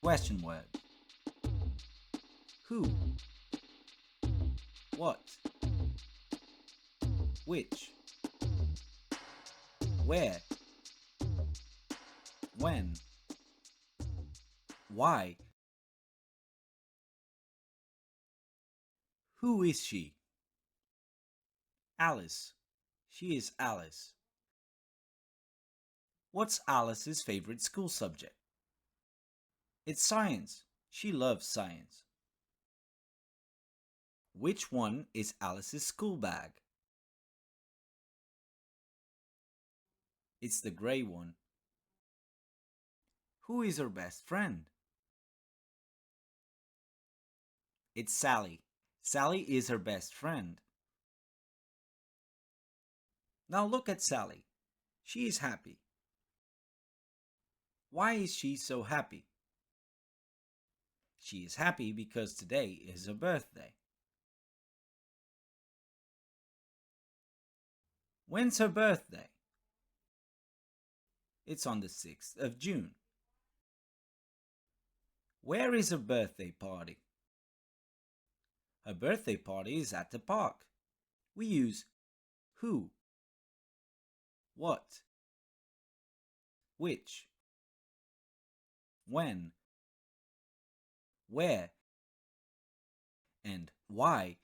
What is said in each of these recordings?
Question word. Who, what, which, where, when, why. Who is she? Alice. She is Alice. What's Alice's favorite school subject? It's science. She loves science. Which one is Alice's school bag? It's the gray one. Who is her best friend? It's Sally. Sally is her best friend. Now look at Sally. She is happy. Why is she so happy? She is happy because today is her birthday. When's her birthday? It's on the 6th of June. Where is her birthday party? Her birthday party is at the park. We use who, what, which, when, where, and why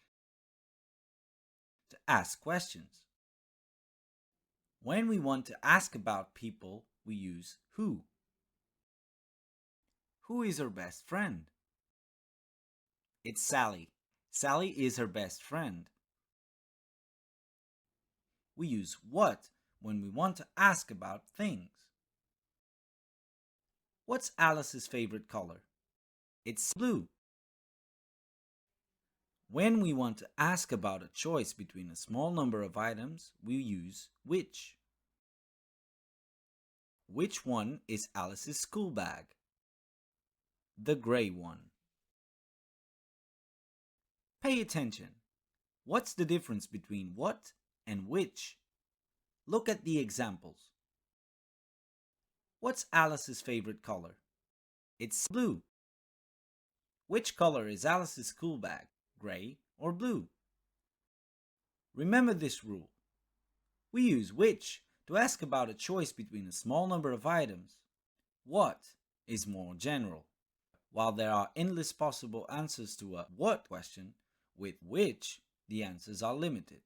to ask questions. When we want to ask about people, we use who. Who is her best friend? It's Sally. Sally is her best friend. We use what when we want to ask about things. What's Alice's favorite color? It's blue. When we want to ask about a choice between a small number of items, we use which. Which one is Alice's school bag? The gray one. Pay attention. What's the difference between what and which? Look at the examples. What's Alice's favorite color? It's blue. Which color is Alice's school bag? Gray or blue? Remember this rule. We use which to ask about a choice between a small number of items. What is more general. While there are endless possible answers to a what question, with which the answers are limited.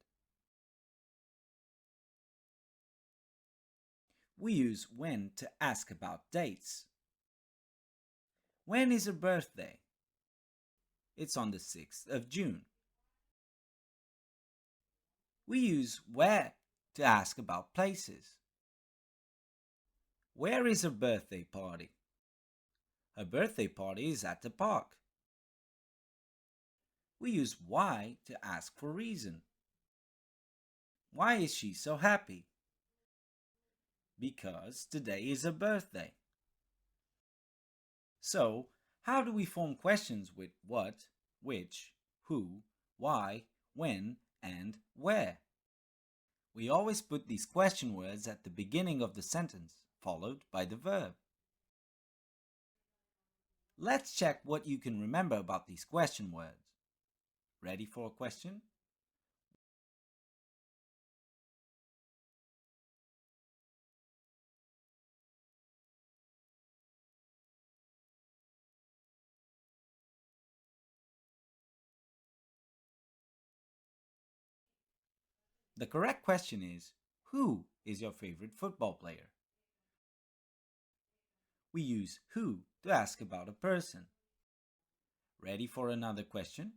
We use when to ask about dates. When is her birthday? It's on the 6th of June. We use where to ask about places. Where is her birthday party? Her birthday party is at the park. We use why to ask for reason. Why is she so happy? Because today is her birthday. So, how do we form questions with what, which, who, why, when, and where? We always put these question words at the beginning of the sentence, followed by the verb. Let's check what you can remember about these question words. Ready for a question? The correct question is, who is your favorite football player? We use who to ask about a person. Ready for another question?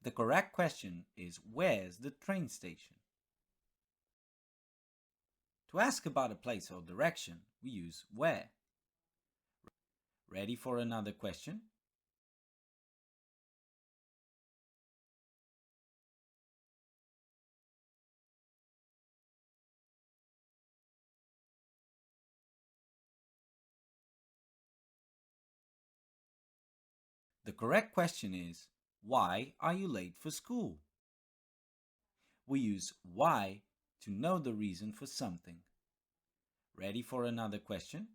The correct question is, where's the train station? To ask about a place or direction, we use where. Ready for another question? The correct question is, why are you late for school? We use why to know the reason for something. Ready for another question?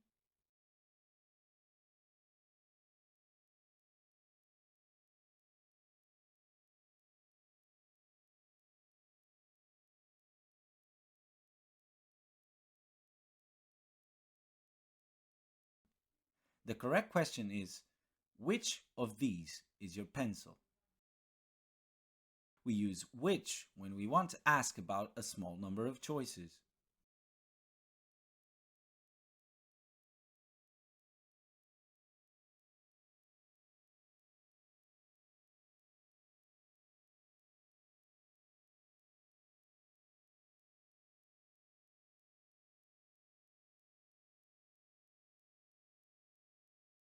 The correct question is, which of these is your pencil? We use which when we want to ask about a small number of choices.